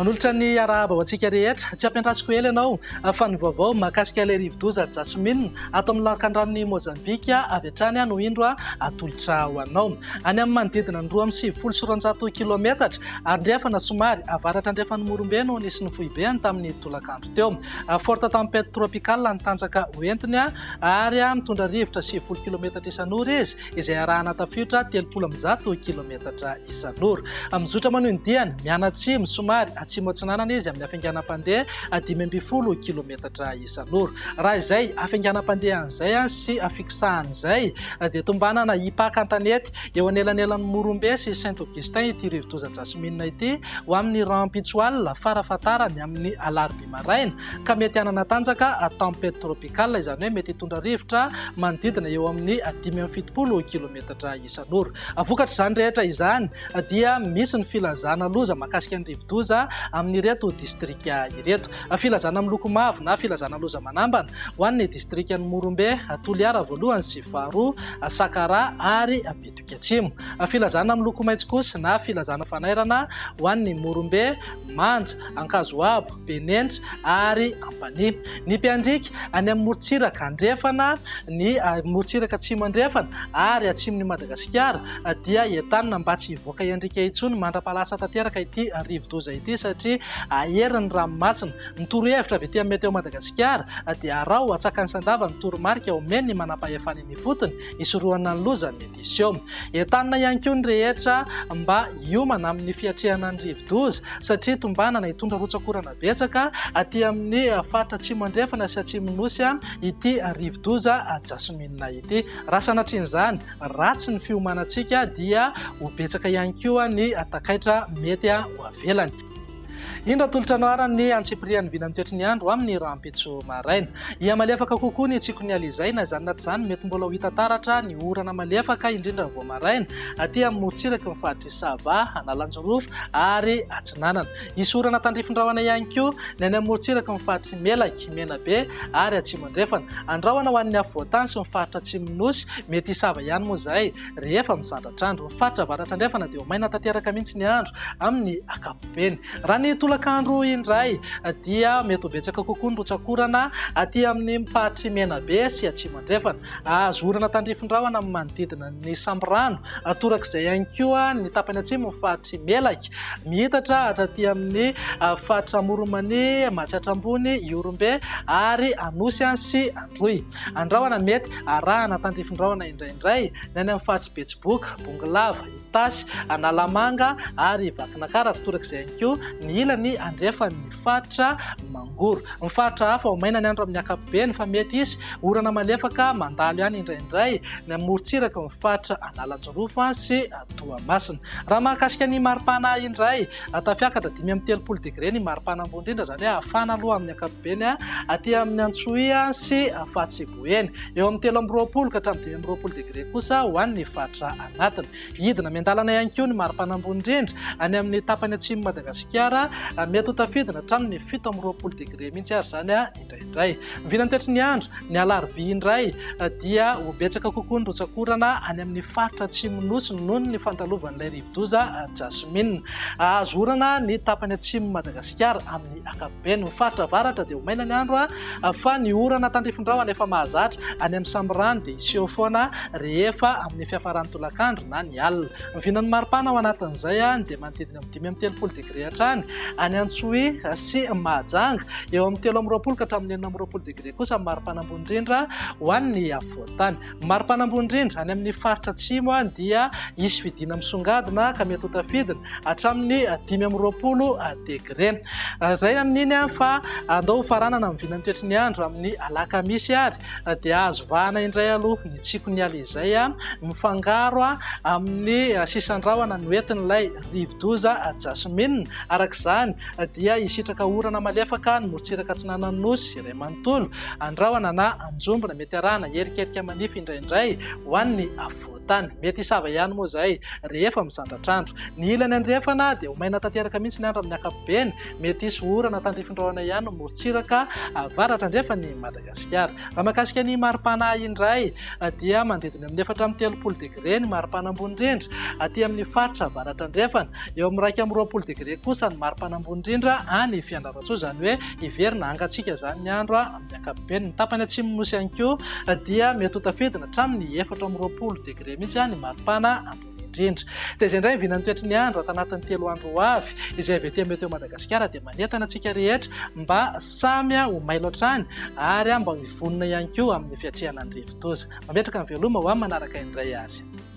Manolotra ny arahaba ho antsika rehetra, tsy ampiandrasiko ela ianao fa ny vaovao mahakasika ilay rivo-doza Jasmine ato amin'ny lakan-dranon'ny Mozambika avy hatrany no indro atolotra ho anao. Any amin'ny manodidina ny 2,700 kilometatra ary ndrefana somary avaratra andrefan'ny Morombe no nisy ny foibeany tamin'ny tolakandro teo. Forte tempête tropicale ny tanjaka hoentiny ary mitondra rivotra 70 kilometatra isan'ora izy izay arahana tafiotra 310 kilometatra isan'ora. Mizotra manao ny diany mianatsimo somary atsimo atsinanana izy amin'ny hafainganam-pandeha 520 kilometatra isan'ora. Raha izay hafainganam-pandehan'izay sy afiksahan'izay dia tombanana hipakan-tanety eo anelanelan'ny Morombe sy Saint-Augustin ity rivo-doza Jasmine ity ho amin'ny Rampitsoal farafatarany amin'ny alarobia maraina ka mety hanana tanjaka tempête tropicale izany hoe mety hitondra rivotra manodidina eo amin'ny 570 kilometatra isan'ora. Vokatra izany rehetra izany dia misy ny filazana loza mahakasika ny rivo-doza amin'ireto distrika ireto. Filazana miloko mavo na filazana loza manambana ho an'ny distrikan'ny Morombe, Toliara voalohany sy faharoa, Sakara ary Betoky atsimo. Filazana miloko maitso kosa na filazana fanairana ho an'ny Morombe, Manja, Ankazoabo, Benenitra ary Ampani. Ny mpiandrika any amin'ny morontsiraka andrefana, ny morontsiraka atsimo andrefana ary atsimon'ny Madagasikara dia entanina mba tsy hivoaka iandrika intsony mandra-palasa tanteraka ity rivo-doza ity satria aherin'ny ranomasina. Ny torohevitra avy ety mety eo Madagasikara dia arao atsakany sandava ny toromarika omeny ny manam-pahefana ny fotony isorohana ny loza mety isy eo. Entanina ihany koa ny rehetra mba hiomana amin'ny fiatrehana ny rivo-doza satria tombanana hitondra rotsakorana betsaka aty amin'ny faritra atsimo andrefana sy atsimo nosy ity rivo-doza Jasmine ity. Raha sanatrian'izany ratsy ny fiomanantsika dia ho betsaka ihany koa ny takaitra mety ho avelany. Indra tolotranao arany ny antsipirian'ny vinany toetry ny andro amin'ny Rampitso maraina. Ia malefaka kokoa ny tsikony alizaina izany na tsy izany mety mbola ho hita taratra ny orana malefaka indrindra vao maraina aty amin'ny morontsiraka ny faritry Sava, Analanjorofo ary Atsinanana. Isy orana tandrifin-drahona ihany koa ny any amin'ny morontsiraka ny faritry Melaky, Menabe ary Atsimo andrefana. Andrahona ho an'ny afovoantany sy ny faritra Atsimo nosy mety hisava ihany moa izay rehefa misandratra andro. Ny faritra avaratra andrefana dia ho maina tanteraka mihitsy ny andro amin'ny ankapobeny. Raha ny tolakandro indray dia mety ho betsaka kokoa ny rotsakorana aty amin'ny faritry Menabe sy Atsimo andrefana. Azo orana tandrifin-drahona amin'ny manodidina ny Samborano, torak'izay ihany koa ny tapany atsimo ny faritry Melaky, mihitatra hatraty amin'ny faritra Moromani, Matsiatrambony, Iorombe ary Anosy sy Androy. Andrahona mety arahana tandrifin-drahona indraindray ny any amin'ny faritry Betsiboka, Bongolava, Itasy, Analamanga ary Vakinakara. Torak'izay ihany koa ny ilany andrefan'ny faritra Mangoro. Ny faritra hafa ho maina ny andro amin'ny ankapobeny fa mety isy orana malefaka mandalo ihany indraindray ny morontsiraka ny faritra Analanjorofo sy Toamasina. Raha mahakasika ny maripana indray tafiakatra 5-30 degré ny maripana ambony indrindra izany hoe hafana aloha amin'ny ankapobeny aty amin'ny Antsohia sy faritra Iboeny. Eo amin'ny 3-20 ka hatramin'ny 5-20 degré kosa ho an'ny faritra anatiny. Hidina miandalana ihany koa ny maripana ambony indrindra any amin'ny tapany atsimo Madagasikara mety ho tafidina hatramin'ny 7-20 degré mihitsy ary izany indraindray. Vinany toetry ny andro ny alarobia indray dia ho betsaka kokoa ny rotsakorana any amin'ny faritra atsimo nosy noho ny fandalovan'ilay rivo-doza Jasmine. Azo orana ny tapany atsimo Madagasikara amin'ny ankapobeny. Ny faritra avaratra dia ho maina ny andro fa ny orana tandrifin-drahona efa mahazatra any amin'ny Samborano dia iseho foana rehefa amin'ny fiafaran'ny tolakandro na ny alina. Ny vinan'ny maripana ao anatin'izay dia manodidina amin'ny 5-30 degré hatrany any Antsohy sy Mahajanga, eo amin'ny 3-20 ka hatramin'ny 4-20 degré kosa maripana ambony indrindra ho an'ny afovoantany. Maripana ambony indrindra any amin'ny faritra atsimo dia isy fidina misongadina ka mety ho tafidina hatramin'ny 5-20 degré. Izay amin'iny fa andao faranana amin'ny vinany toetry ny andro amin'ny alakamisy ary dia azo vahana indray aloha ny tsikony alizay mifangaro amin'ny sisan-drahona noentin'ilay rivo-doza Jasmine. Arak'izany dia hisitraka orana malefaka ny morontsiraka Atsinanana nosy, iray manontolo, andrahona na anjombona mety arahana herikerika manify indraindray ho an'ny afovoantany. tany. Mety hisava ihany moa izay rehefa mizandratr'andro. Ny ilany andrefana dia ho maina tanteraka mihitsy ny andro amin'ny ankapobeny. Mety hisy orana tandrifindraona ihany no morontsiraka avaratra andrefany Madagasikara. Raha mahakasika ny maripana indray dia manodidina amin'ny 4 degré ny maripana ambony indrindra aty amin'ny faritra avaratra andrefana. Eo amin'ny 20 degré kosa ny maripana ambony indrindra any Fianarantsoa, izany hoe iverina angatsika izany ny andro amin'ny ankapobeny. Ny tapany atsimo nosy ihany koa dia mety ho tafidina hatramin'ny 20 degré mihitsy ny maripana ambony indrindra. Dia izay indray vinan'ny toetry ny andro atanatin'ny 3 andro ho avy izay avy etỳ Meteo Madagasikara dia manentana antsika rehetra mba samy ho mailo hatrany ary mba hivonona ihany koa amin'ny fiatriana ny rivo-doza. Mametraka ny veloma ho amin'ny manaraka indray ary.